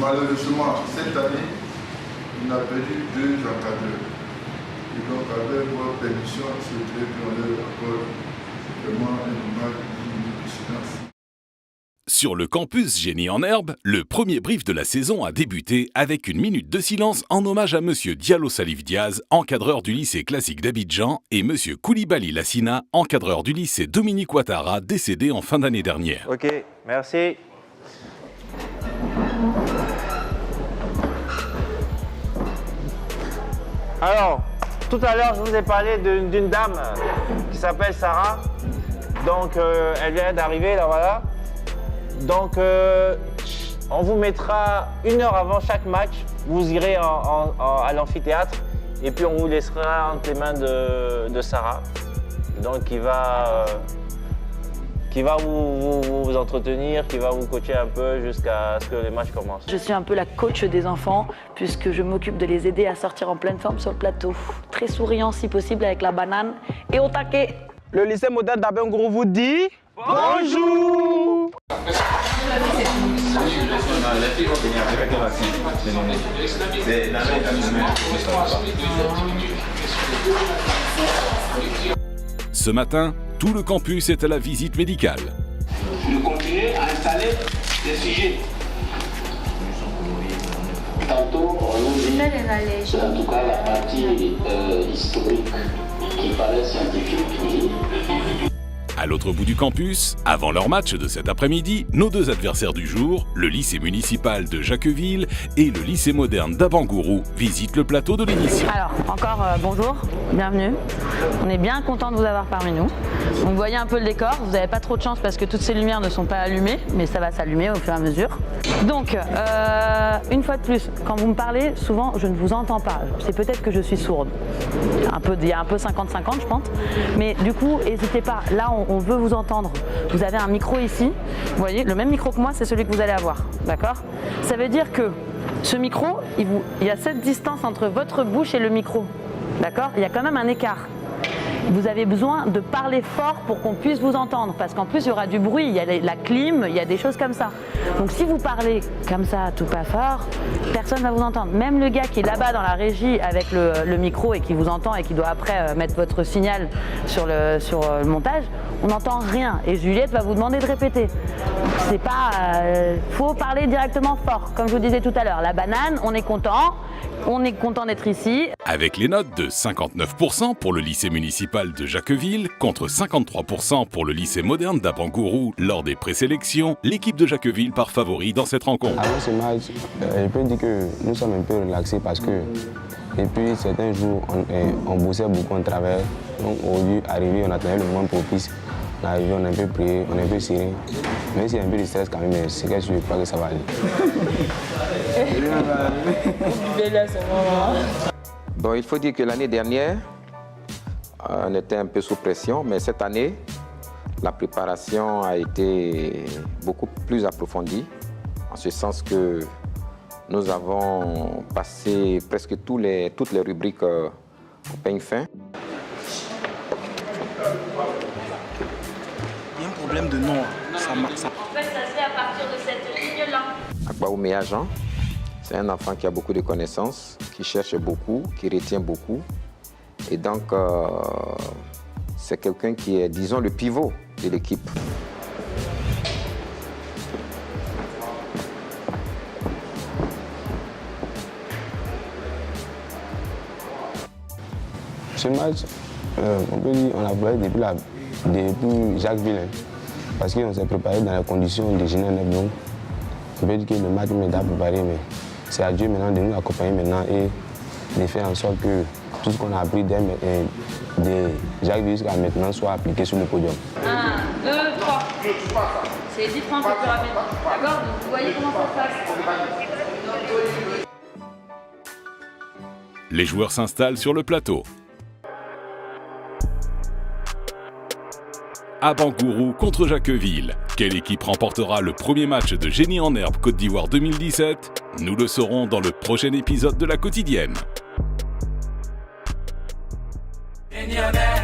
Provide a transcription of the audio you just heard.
malheureusement, cette année, on a perdu 2 encadreurs. Et donc, avec votre permission, je voudrais qu'on leur accorde vraiment un hommage de silence. Sur le campus Génie en Herbe, le premier brief de la saison a débuté avec une minute de silence en hommage à Monsieur Diallo Salif Diaz, encadreur du lycée classique d'Abidjan, et Monsieur Koulibaly Lassina, encadreur du lycée Dominique Ouattara, décédé en fin d'année dernière. Ok, merci. Alors, tout à l'heure, je vous ai parlé d'une dame qui s'appelle Sarah. Donc, elle vient d'arriver, là, voilà. Donc, on vous mettra 1 heure avant chaque match. Vous irez à l'amphithéâtre et puis on vous laissera entre les mains de Sarah. Donc, qui va vous entretenir, qui va vous coacher un peu jusqu'à ce que les matchs commencent. Je suis un peu la coach des enfants puisque je m'occupe de les aider à sortir en pleine forme sur le plateau. Très souriant si possible avec la banane et au taquet. Le lycée moderne d'Abengourou vous dit bonjour. Ce matin, tout le campus est à la visite médicale. De continuer à installer des sujets. Tantôt, on nous dit, c'est en tout cas la partie historique qui paraît scientifique. À l'autre bout du campus, avant leur match de cet après-midi, nos 2 adversaires du jour, le lycée municipal de Jacqueville et le lycée moderne d'Abangourou, visitent le plateau de l'émission. Alors, encore bonjour, bienvenue. On est bien content de vous avoir parmi nous. Donc, vous voyez un peu le décor, vous n'avez pas trop de chance parce que toutes ces lumières ne sont pas allumées, mais ça va s'allumer au fur et à mesure. Donc, une fois de plus, quand vous me parlez, souvent je ne vous entends pas. C'est peut-être que je suis sourde. Il y a un peu 50-50 je pense. Mais du coup, n'hésitez pas, là on veut vous entendre. Vous avez un micro ici, vous voyez, le même micro que moi, c'est celui que vous allez avoir, d'accord? Ça veut dire que ce micro, il y a cette distance entre votre bouche et le micro, d'accord? Il y a quand même un écart. Vous avez besoin de parler fort pour qu'on puisse vous entendre, parce qu'en plus il y aura du bruit, il y a la clim, il y a des choses comme ça. Donc si vous parlez comme ça, tout pas fort, personne ne va vous entendre. Même le gars qui est là-bas dans la régie avec le micro et qui vous entend et qui doit après mettre votre signal sur le montage, on n'entend rien. Et Juliette va vous demander de répéter. C'est pas... faut parler directement fort, comme je vous disais tout à l'heure. La banane, on est content d'être ici. Avec les notes de 59% pour le lycée municipal de Jacqueville contre 53% pour le lycée moderne d'Abangourou lors des présélections, l'équipe de Jacqueville part favori dans cette rencontre. Avant ce match, je peux dire que nous sommes un peu relaxés parce que depuis certains jours, on bossait beaucoup, on travaillait. Donc au lieu d'arriver, on attendait le moment propice. On est arrivé, on est un peu prié, on est un peu serré. Mais s'il y a un peu de stress quand même, mais c'est que je ne crois que ça va aller. Bon, il faut dire que l'année dernière, on était un peu sous pression, mais cette année, la préparation a été beaucoup plus approfondie, en ce sens que nous avons passé presque toutes les rubriques au peigne fin. Il y a un problème de nom, ça marche. En fait, ça se fait à partir de cette ligne-là. Akbaoumé Jean, c'est un enfant qui a beaucoup de connaissances, qui cherche beaucoup, qui retient beaucoup. Et donc, c'est quelqu'un qui est, disons, le pivot de l'équipe. Ce match, on peut dire qu'on l'a préparé depuis Jacqueville, parce qu'on s'est préparé dans les conditions de Génie en Herbe. Donc, on peut dire que le match est préparé, mais c'est à Dieu maintenant de nous accompagner maintenant et de faire en sorte que tout ce qu'on a appris de Jacqueville jusqu'à maintenant soit appliqué sur le podium. 1, 2, 3. C'est 10 francs plus rapide. D'accord? Donc vous voyez comment ça se passe. Les joueurs s'installent sur le plateau. Abangourou contre Jacqueville. Quelle équipe remportera le premier match de Génie en Herbe Côte d'Ivoire 2017? Nous le saurons dans le prochain épisode de La Quotidienne. Génie en Herbe.